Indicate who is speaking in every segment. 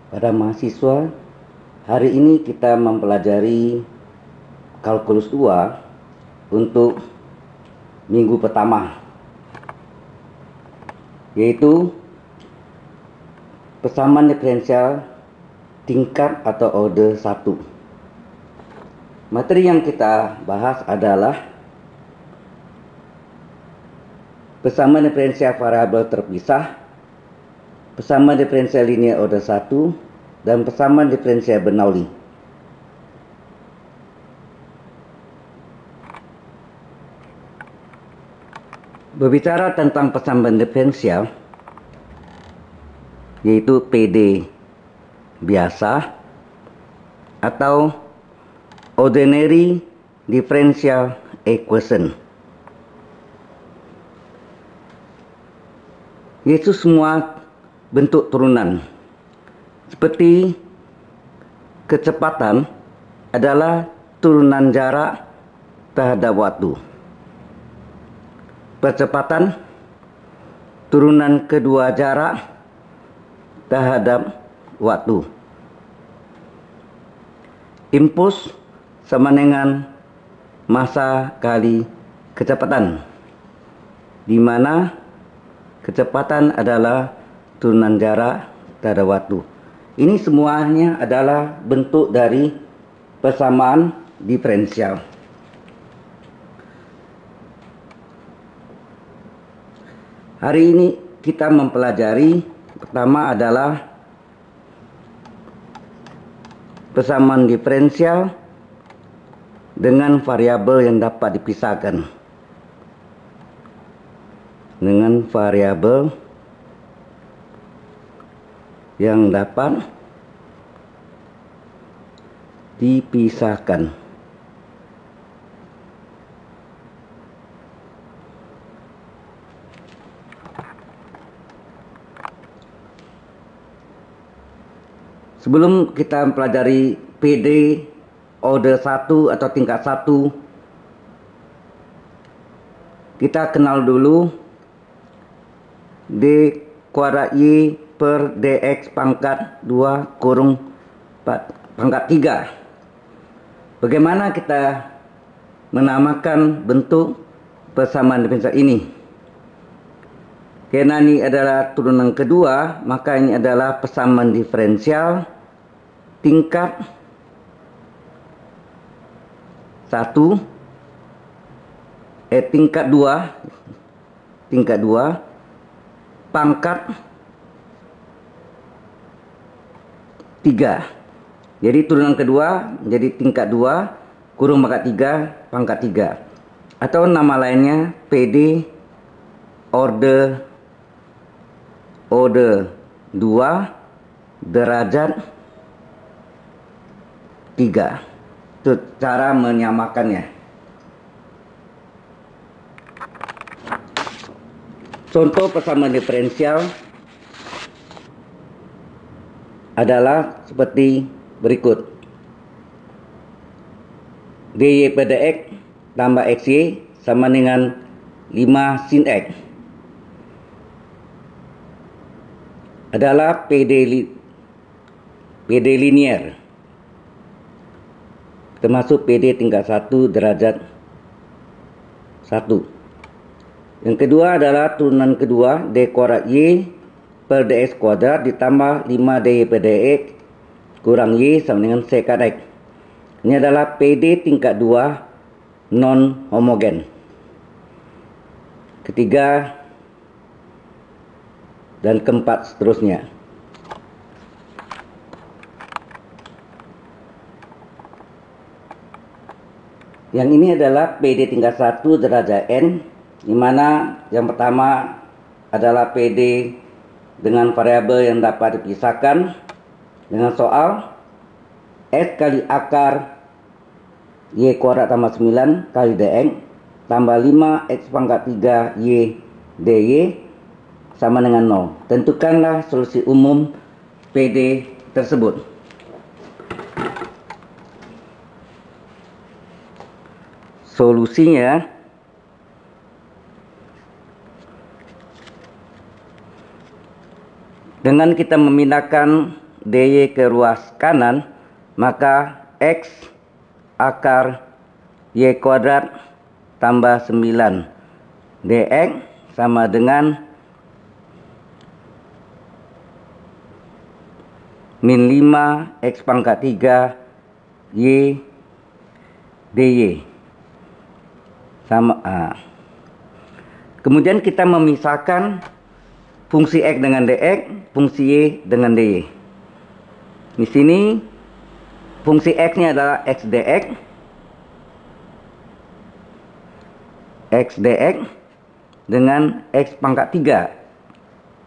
Speaker 1: Pada mahasiswa, hari ini kita mempelajari kalkulus 2 untuk minggu pertama, yaitu persamaan diferensial tingkat atau order 1. Materi yang kita bahas adalah persamaan diferensial variabel terpisah, persamaan diferensial linear order 1, dan persamaan diferensial Bernoulli. Berbicara tentang persamaan diferensial, yaitu PD biasa atau ordinary differential equation, yaitu semua bentuk turunan. Seperti kecepatan adalah turunan jarak terhadap waktu. Percepatan turunan kedua jarak terhadap waktu. Impuls sama dengan massa kali kecepatan, di mana kecepatan adalah turunan jarak terhadap waktu. Ini semuanya adalah bentuk dari persamaan diferensial. Hari ini kita mempelajari pertama adalah persamaan diferensial dengan variabel yang dapat dipisahkan. Dengan variabel yang dapat dipisahkan. Sebelum kita mempelajari PD order 1 atau tingkat 1, kita kenal dulu D kuadrat Y per DX pangkat 2 kurung pangkat 3. Bagaimana kita menamakan bentuk persamaan diferensial ini? Karena ini adalah turunan kedua, maka ini adalah persamaan diferensial tingkat 1, tingkat 2 pangkat 3. Jadi turunan kedua menjadi tingkat 2 kurung pangkat 3 pangkat 3. Atau nama lainnya PD order 2 derajat 3. Itu cara menyamakannya. Contoh persamaan diferensial adalah seperti berikut. dy per dx tambah xy sama dengan 5 sin x adalah PD linear, termasuk PD tingkat 1 derajat 1. Yang kedua adalah turunan kedua D kuadrat Y per dx kuadrat ditambah 5 dy per dx kurang Y sama dengan sek x. Ini adalah PD tingkat 2 non homogen. Ketiga dan keempat seterusnya. Yang ini adalah PD tingkat 1 derajat N, di mana yang pertama adalah PD dengan variabel yang dapat dipisahkan dengan soal S kali akar Y kuadrat tambah 9 kali dx tambah 5 X pangkat 3 Y dy sama dengan 0. Tentukanlah solusi umum PD tersebut. Solusinya dengan kita memindahkan dy ke ruas kanan, maka x akar y kuadrat tambah 9 dx sama dengan min 5 x pangkat 3 y dy sama kemudian kita memisahkan fungsi x dengan dx, fungsi y dengan dy. Di sini fungsi x-nya adalah x dx dengan x pangkat 3.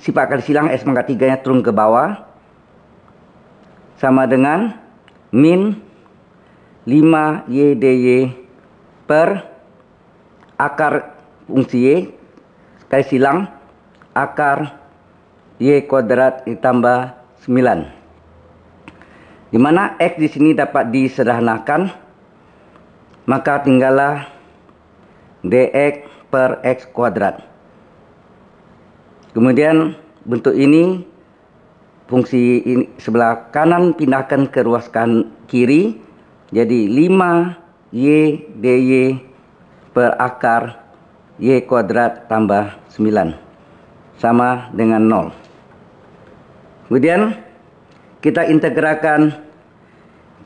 Speaker 1: Sifat kali silang x pangkat 3-nya turun ke bawah sama dengan min 5 y dy per akar fungsi y kali silang akar y kuadrat ditambah 9, di mana x di sini dapat disederhanakan, maka tinggallah dx per x kuadrat. Kemudian bentuk ini fungsi ini sebelah kanan pindahkan ke ruas kiri, jadi 5 y dy per akar y kuadrat tambah 9 sama dengan 0. Kemudian kita integralkan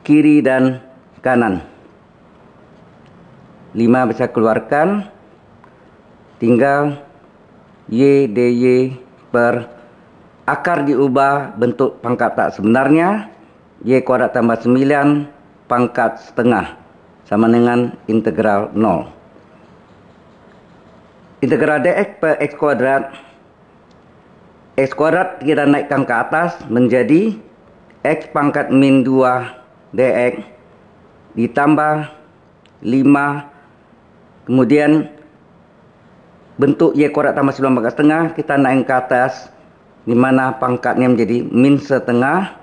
Speaker 1: kiri dan kanan. 5 bisa keluarkan, tinggal y dy per akar diubah bentuk pangkat tak sebenarnya, y kuadrat tambah 9 pangkat setengah sama dengan integral 0. Integral dx per x kuadrat kita naikkan ke atas menjadi x pangkat min 2 dx ditambah 5, kemudian bentuk y kuadrat tambah 9 pangkat setengah kita naik ke atas, di mana pangkatnya menjadi min setengah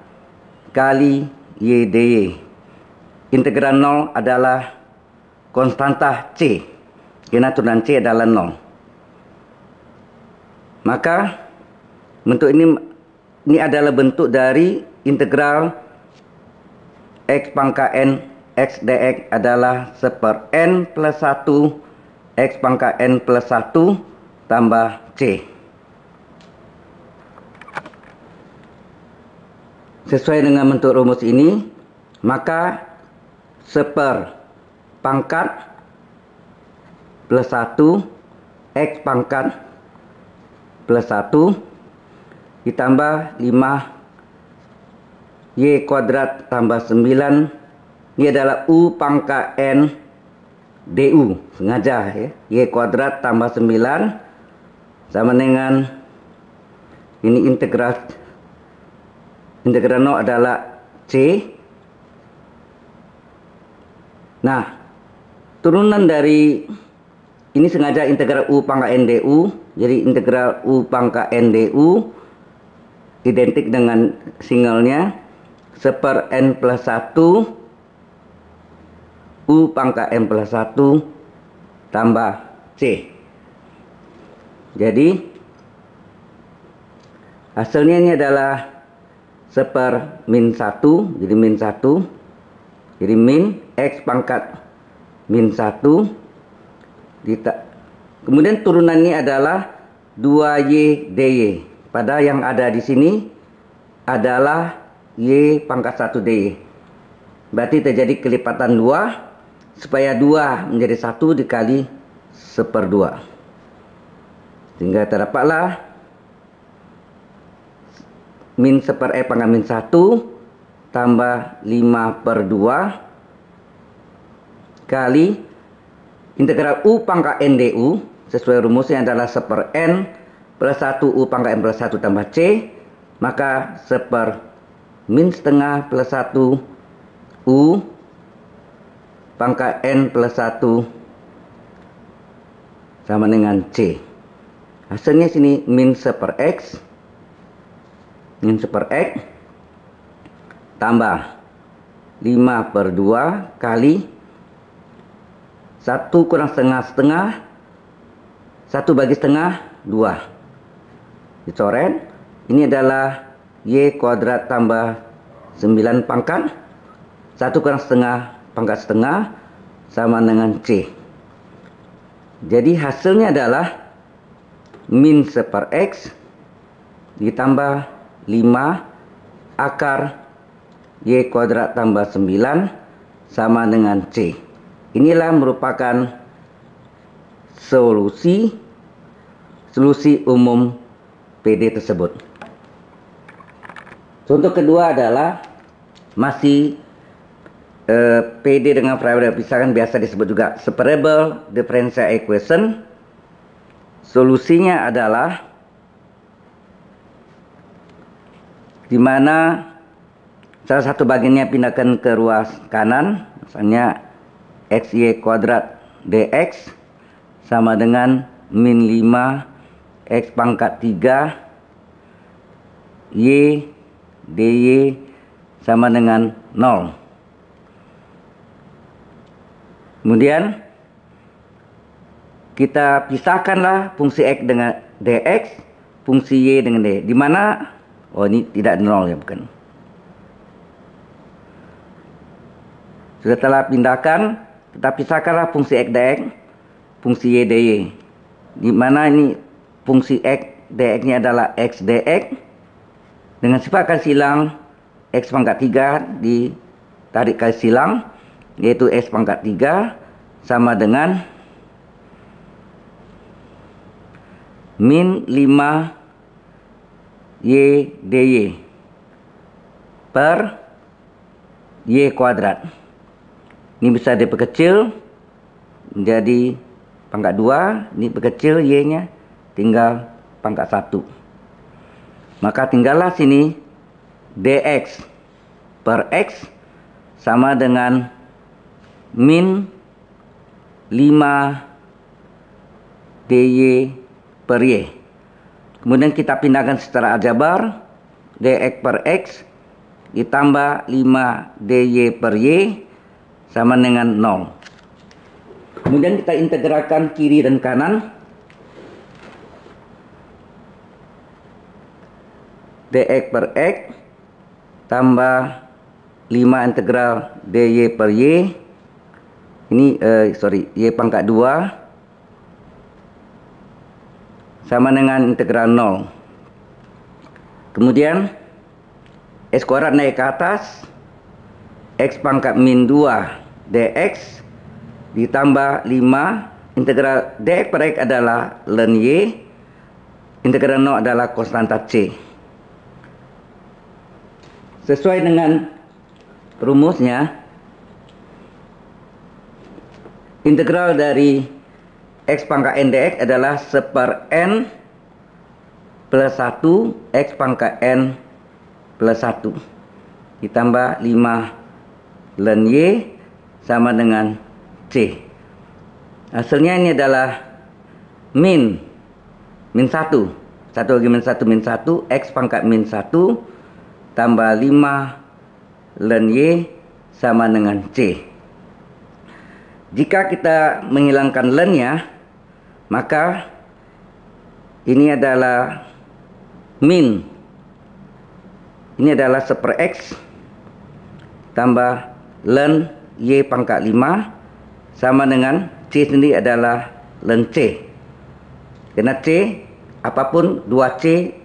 Speaker 1: kali y dy. Integral 0 adalah konstanta c, karena turunan c adalah 0. Maka bentuk ini adalah bentuk dari integral x pangkat n x dx adalah 1/n plus 1 x pangkat n plus 1 tambah c. Sesuai dengan bentuk rumus ini, maka 1 pangkat plus 1 x pangkat plus 1 ditambah 5 y kuadrat tambah 9, ini adalah u pangkat n du, sengaja ya, y kuadrat tambah 9 sama dengan ini integral 0 adalah c. Nah, turunan dari ini sengaja integral u pangkat n du, jadi integral u pangkat n du identik dengan singelnya 1/n plus 1 u pangkat n plus 1 tambah c. Jadi hasilnya ini adalah 1/min 1, jadi min 1, jadi min x pangkat min 1 kemudian turunan ini adalah 2y dy. Pada yang ada di sini adalah y pangkat 1 dy. Berarti terjadi kelipatan 2, supaya 2 menjadi 1 dikali 1/2. Sehingga terdapatlah min 1/e pangkat min 1 tambah 5/2 kali integral u pangkat n du sesuai rumusnya adalah 1/n plus 1 u pangkat n plus 1 tambah c, maka 1/min setengah plus 1 u pangkat n plus 1 sama dengan c. Hasilnya sini min 1/x tambah 5/2 kali 1 kurang setengah, 1 bagi setengah 2. Dicoret, ini adalah Y kuadrat tambah 9 pangkat 1 kurang setengah pangkat setengah sama dengan C. Jadi hasilnya adalah min 1 per X ditambah 5 akar Y kuadrat tambah 9 sama dengan C. Inilah merupakan solusi umum PD tersebut. Contoh kedua adalah masih PD dengan variabel pisahkan, biasa disebut juga separable differential equation. Solusinya adalah di mana salah satu bagiannya pindahkan ke ruas kanan, misalnya XY kuadrat DX sama dengan min 5 X pangkat 3 Y DY sama dengan 0. Kemudian kita pisahkanlah fungsi X dengan DX, fungsi Y dengan D. Di mana ini tidak 0 ya, bukan. Sudah telah pindahkan, kita pisahkanlah fungsi X DX, fungsi Y DY. Di mana ini fungsi X DX-nya adalah X DX dengan sifat kali silang X pangkat 3 ditarik kali silang, yaitu S pangkat 3 sama dengan min 5 Y DY per Y kuadrat. Ini bisa diperkecil menjadi pangkat 2, ini perkecil Y nya tinggal pangkat 1. Maka tinggallah sini DX per X sama dengan min 5 DY per Y. Kemudian kita pindahkan secara aljabar, DX per X ditambah 5 DY per Y sama dengan 0. Kemudian kita integralkan kiri dan kanan. DX per X tambah 5 integral DY per Y. Ini Y pangkat 2 sama dengan integral 0. Kemudian S kuadrat naik ke atas, X pangkat min 2 DX ditambah 5 integral DX per X adalah ln Y, integral 0 adalah konstanta C. Sesuai dengan rumusnya, integral dari X pangkat N dx adalah 1 per N plus 1 X pangkat N plus 1 ditambah 5 ln Y sama dengan C. Hasilnya ini adalah min 1 bagi min 1 X pangkat min 1 tambah 5 ln Y sama dengan C. Jika kita menghilangkan ln-nya, maka ini adalah min, ini adalah 1 per X tambah ln Y pangkat 5 sama dengan C sendiri adalah ln C. Karena C apapun 2C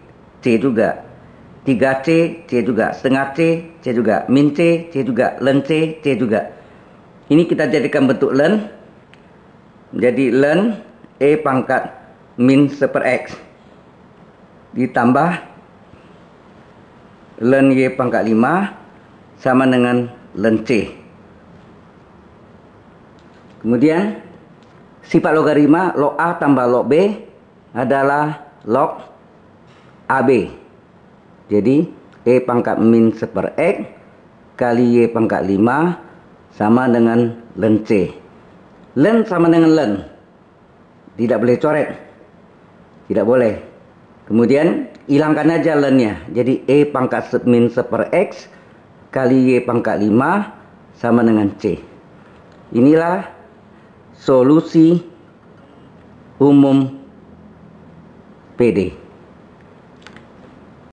Speaker 1: C juga, 3C C juga, setengah C C juga, min C C juga, ln C C juga. Ini kita jadikan bentuk ln menjadi ln E pangkat min 1 per X ditambah ln Y pangkat 5 sama dengan ln C. Kemudian sifat logaritma log A tambah log B adalah log AB. Jadi E pangkat min 1 per X kali Y pangkat 5 sama dengan ln C. Ln sama dengan ln, tidak boleh coret, tidak boleh. Kemudian hilangkan aja ln-nya, jadi E pangkat min 1 per X kali Y pangkat 5 sama dengan C. Inilah solusi umum PD.